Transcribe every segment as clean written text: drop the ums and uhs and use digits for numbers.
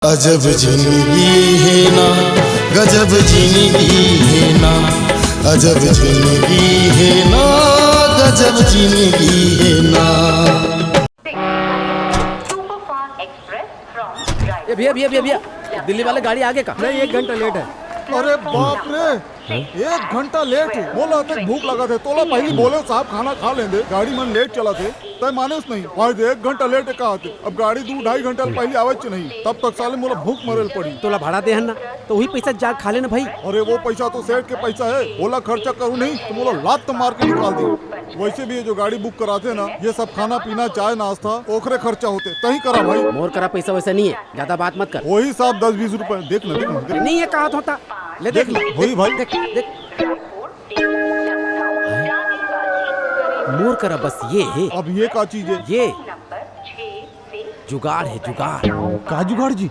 अजब जिंदगी है ना, गजब जिंदगी है ना, अजब जिंदगी है ना, गजब जिंदगी है ना। ये भैया दिल्ली वाले गाड़ी आगे का नहीं, 1 घंटा लेट है। अरे बाप रे, 1 घंटा लेट। बोला तो भूख लगा थे, तोला पहले बोले साहब खाना खा लेंगे, गाड़ी मन लेट चला थे तय माने नहीं। आज 1 घंटा लेट कहा थे, अब गाड़ी 2-2.5 घंटा पहले आवच नहीं, तब तक साले मोला भूख मरल पड़ी। तोला भाड़ा दे ना, तो वही पैसा जा खा लेना भाई। अरे वो पैसा तो सेठ के पैसा है, बोला खर्चा करूँ नहीं तो मोला लात तो मार के निकाल दी। वैसे भी ये जो गाड़ी बुक कराते ना, ये सब खाना पीना चाय नाश्ता ओखरे खर्चा होते, तही करा भाई। मोर करा पैसा वैसा नहीं है, ज्यादा बात मत कर। वही साहब 10-20 रुपए देख ना नहीं है कहा होता, ले देख वही भाई देख। मोर करा बस ये है। अब ये का चीज है? ये जुगाड़ है, जुगाड़। का जुगाड़ जी?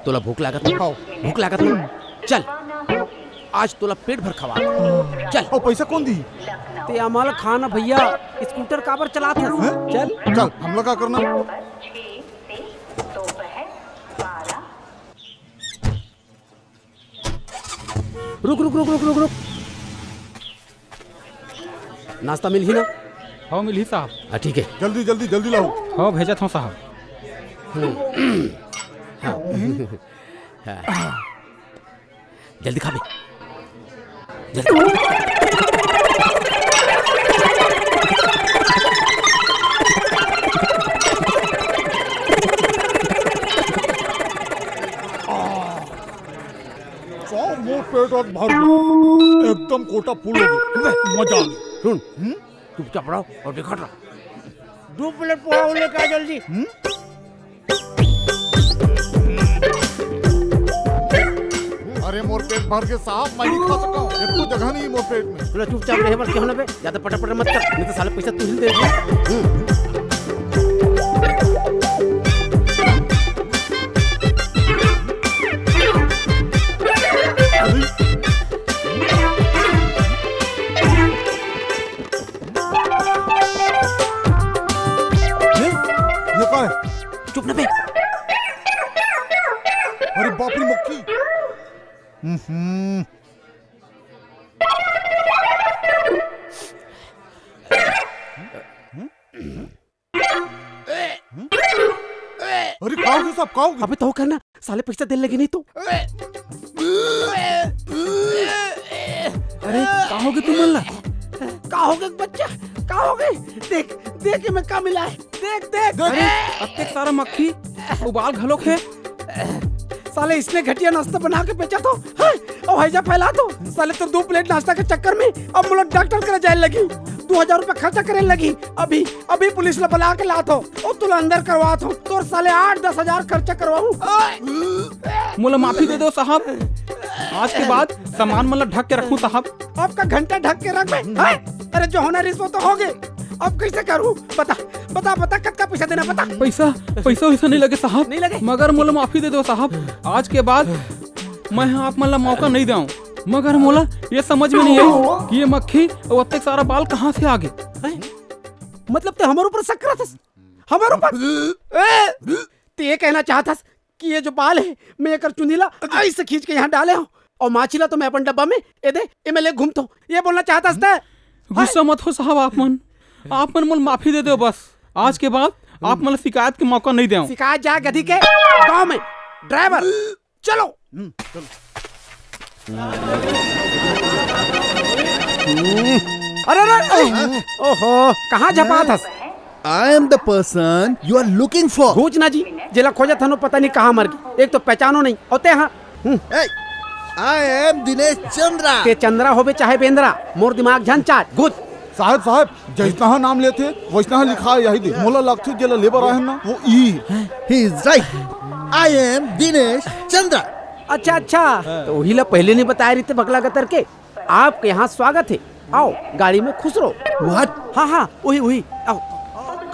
तोला भूख लागत ना? भूख लागत ना? चल आज तोला पेट भर खवा चल। और पैसा कौन दी? ते अमाल खाना भैया, स्कूटर काबर चलात है? चल चल, हम लोग का करना। रुक। नाश्ता मिल ही ना? हाँ मिल ही साहब। हाँ ठीक है, जल्दी लाओ। हाँ भेजत हूँ साहब। जल्दी खा बे, मुंह पेट और भर एकदम कोटा फूल हो गया, मजा आ गया। सुन चुपचाप रहो और देखा रहा। 2 प्लेट पोहा लेके आ जल्दी। अरे मोर पेट भर के साहब, मैं नहीं खा सकता हूँ, एक तो जगह नहीं मोर पेट में। थोड़ा चुपचाप रहे बस, क्यों ना बे, ज्यादा पटा मत कर, नहीं तो साले पैसा तू ही दे दे। ये क्या है? चुप ना बे। अरे बाप रे मक्खी। अरे खाओगे सब खाओगे? अबे तो करना, साले पैसा देने लगे नहीं तो। अरे कहोगे तुम मल्ला? कहोगे बच्चा, कहोगे? देख मैं का मिला है, देख। अरे अत्ते सारा मक्खी उबाल घलोक है। साले इसने घटिया नाश्ता बना के बेचा तो और हैजा फैला तो साले तो 2 प्लेट नाश्ता के चक्कर में अब मुझे डॉक्टर करे जाने लगी, 2000 रुपए खर्चा करने लगी। अभी पुलिस ने बुला के लात हो और तुला अंदर करवा तो तोर साले 8-10 हजार खर्चा करवाऊं। मुला माफी दे दो साहब, आज के बाद सामान मतलब ढक के रखूं साहब। आपका घंटा ढक के रख बे। अरे जो होना रिश्वत तो हो गए, अब कैसे करूं? बता कितना पैसा देना बता। पैसा वैसा नहीं लगे साहब, नहीं लगे? मगर मोला माफी दे दो साहब, आज के बाद मैं आप मतलब मौका नहीं दूं। मगर मोला ये समझ में नहीं है कि ये मक्खी और अत्ते सारा बाल कहाँ से आ गए। मतलब ते हमारे ऊपर शक करा था? हमारे ऊपर ते ये कहना चाहता कि ये जो बाल है मैं एक चुंदीला ऐसे खींच के यहाँ डाले हूँ और माछीला तो मैं अपन डब्बा में ले घूमता हूँ, ये बोलना चाहता था? गुस्सा मत हो साहब, आप मन मोल माफी दे दो बस। आज के बाद आप मतलब शिकायत के मौका नहीं दें। शिकायत जा गधी के गांव में ड्राइवर चलो। अरे ओहो, कहाँ झपा था? I am the person you are looking for. घूचना जी, जिला खोजा था पता नहीं कहाँ मर गई, एक तो पहचानो नहीं होते। हाँ Hey, I am Dinesh Chandra. ते चंद्रा होवे चाहे बेंद्रा, मोर दिमाग झंचाट घूच। साहब जैसा नाम लेते वैसा लिखा है, यही दे। मोला लगते जेला लेबर आए ना वो ई। He is right. I am Dinesh Chandra. अच्छा तो वही ला पहले नहीं बताया रही थे बगला गतर के। आपके यहाँ स्वागत है, आओ गाड़ी में खुश रहो। What? हाँ वही आओ।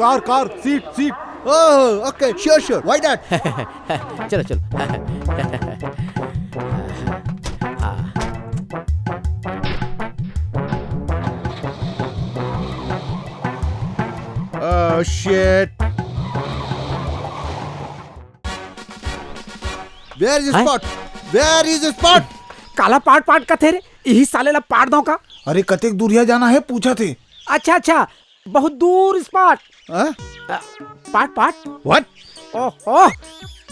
Car seat. Oh, okay, sure. Why not? चलो। Oh shit. Where is हैं? spot? Where is spot? काला पाट पाट का थे रे, यही साले ला पाट दो का। अरे कतेक दूरिया जाना है पूछा थे। अच्छा अच्छा, बहुत दूर स्पॉट। Huh? पाट पाट। What? ओहो,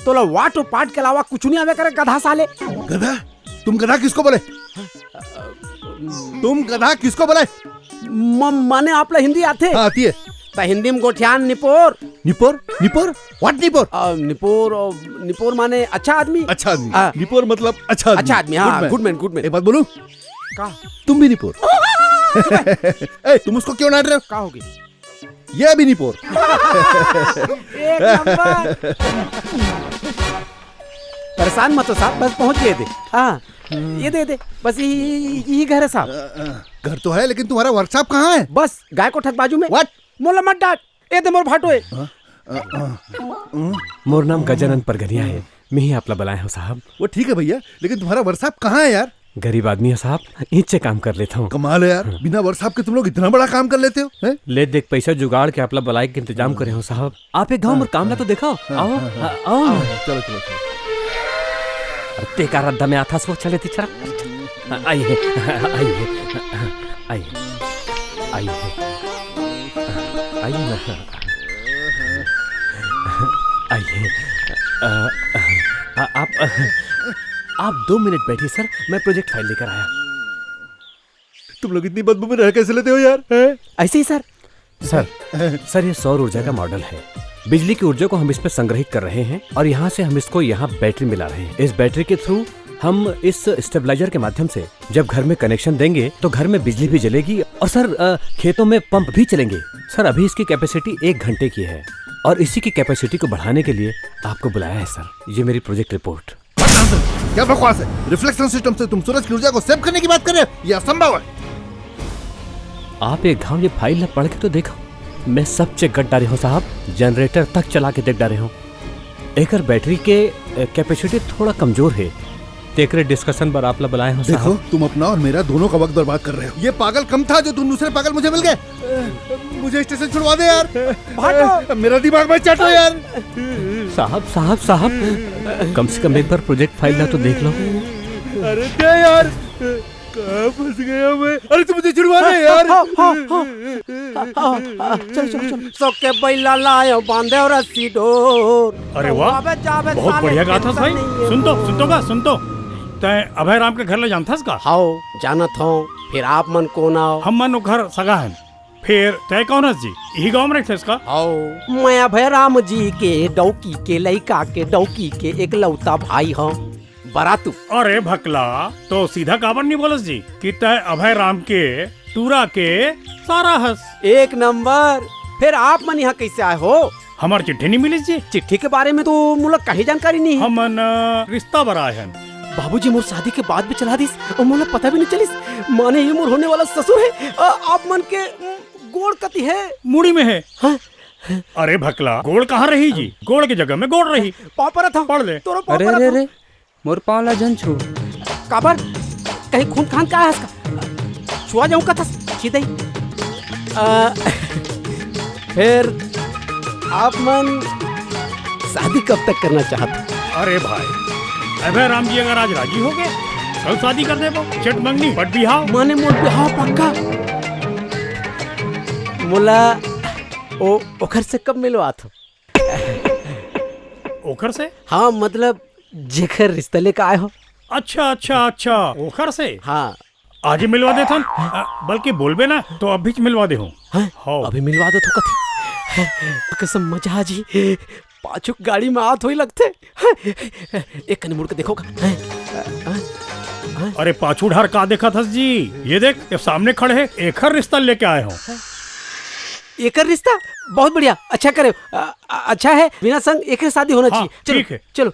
तो ला वाटो पाट के अलावा कुछ नहीं आवे करे गधा साले। गधा? तुम गधा किसको बोले? तुम गधा किसको बोले? माने आप ला हिंदी आते? हाँ, आती है। तो हिंदी में गोठियान निपोर। निपोर? निपोर? What निपोर? निपोर माने अच्छा आदमी। अच्छा आदमी। हाँ। निपोर मतलब अच्छा आदमी। अच्छा आदमी, हाँ, गुड मैन। एक बात बोलूं? का तुम भी निपोर। ए, तुम उसको क्यों डांट रहे हो? का होगी? ये भी निपोर। एक नंबर। परेशान मत हो साहब, बस पहुंच गए थे। हाँ, ये दे बस यही घर है साहब। घर तो है लेकिन तुम्हारा वर्कशॉप कहाँ है? बस गाय को ठक बाजू में। What? मोला मत डांट, ए दे मोर भाटो है। मोर नाम गजानन परगनिया है, मैं ही आपला बुलाया हूँ साहब। वो ठीक है भैया, लेकिन तुम्हारा वर्कशॉप कहाँ है यार? गरीब आदमी है साहब, नीचे काम कर लेता हूँ। कमाल है यार, बिना वर्कशॉप के तुम लोग इतना बड़ा काम कर लेते हो हैं? ले देख पैसा जुगाड़ के आपला बुलाए के इंतजाम करे हो साहब। आप एक गाँव में काम ला तो देखो। आओ आओ। चलो चलो चलो। ते का रद्दा में आता सो चले ती चरा। आइए आइए आइए आइए आइए ना आइए। आप 2 मिनट बैठिए सर, मैं प्रोजेक्ट फाइल लेकर आया। तुम लोग इतनी बदबू में रह कैसे लेते हो यार? हैं? ऐसे ही सर। सर ये सौर ऊर्जा का मॉडल है। बिजली की ऊर्जा को हम इसमें संग्रहित कर रहे हैं और यहाँ से हम इसको यहाँ बैटरी मिला रहे हैं। इस बैटरी के थ्रू हम इस स्टेबलाइजर के माध्यम से जब घर में कनेक्शन देंगे तो घर में बिजली भी जलेगी और सर खेतों में पंप भी चलेंगे। सर अभी इसकी कैपेसिटी 1 घंटे की है और इसी की कैपेसिटी को बढ़ाने के लिए आपको बुलाया है सर। ये मेरी प्रोजेक्ट रिपोर्ट। क्या बकवास है? रिफ्लेक्शन सिस्टम से तुम सूरज की ऊर्जा को सेव करने की बात कर रहे हो? ये असंभव है। आप एक घाव ये फाइल पढ़ के तो देखो, मैं सब चेक कर डाले हूँ साहब, जनरेटर तक चला के देख डाले हूँ। एकर बैटरी के कैपेसिटी थोड़ा कमजोर है, तेकरे डिस्कशन पर आप बुलाए हो देखो साहब। तुम अपना और मेरा दोनों का वक्त बर्बाद कर रहे हो। ये पागल कम था जो तुम दूसरे पागल मुझे मिल गए। मुझे स्टेशन छुड़वा दे यार। भाटो। मेरा दिमाग में चाटो यार। साहब कम से कम एक बार प्रोजेक्ट फाइल ला तो देख लो। अरे क्या यार, कहाँ फंस गया मैं? अरे तुम मुझे छुड़वा दे यार। चल सोके बैला लायो बांधे और रस्सी डोर। अरे वाह, बहुत बढ़िया गा था भाई। सुन तो तय अभय राम के घर ले जानथस का? हाओ जानत हो, फिर आप मन को ना हम मन घर सगा है। फिर तय कौन हस जी? यही गाँव में रहते का? आओ मैं अभय राम जी के डौकी के लइका के डौकी के एक लौता भाई हूँ। बरातू। अरे भकला, तो सीधा काबर नहीं बोलस जी कि तय अभय राम के तूरा के सारा हस? एक नंबर। फिर आप मन यहाँ कैसे आए हो? हमार चिट्ठी नहीं मिली जी? चिट्ठी के बारे में तो मुझे कहीं जानकारी नहीं है। हमन रिश्ता बराए हैं। बाबूजी मोर शादी के बाद भी चला दिस और मुझे पता भी नहीं चलिस। माने ये मोर होने वाला ससुर है। आप मन के गोड़ कती है? मुड़ी में है। हाँ? अरे भकला, गोड़ कहाँ रही जी? गोड़ की जगह में गोड़ रही। पापा था पढ़ ले। तोरो अरे पापा अरे था। अरे मोर पाँव ला जन छू। काबर कहीं खून खान का है इसका? छुआ जाऊं का था सीधे ही। फिर आप मन शादी कब तक करना चाहते? अरे भाई, अभय राम जी अगर आज राजी हो गए, कल शादी कर दे। चट मंगनी बट बिहाव। माने मोर बिहाव पक्का। मुला ओखर से कब मिलवा था? ओखर से? हाँ मतलब जेखर रिश्ता लेकर आए हो। अच्छा ओखर से। हाँ आज ही मिलवा दे थन। बल्कि बोलबे ना तो अभी मिलवा दे हूँ। हाँ? अभी मिलवा दो तो कथी कसम मजा जी। पाछू गाड़ी में आत हो ही लगते। एक कनी मुड़ के देखो। अरे पाछू ढार का देखा था जी? ये देख, ये सामने खड़े है, एक रिश्ता लेके आए हो। एक रिश्ता बहुत बढ़िया, अच्छा करे। अच्छा है, बिना संग एक शादी होना चाहिए। ठीक है। चलो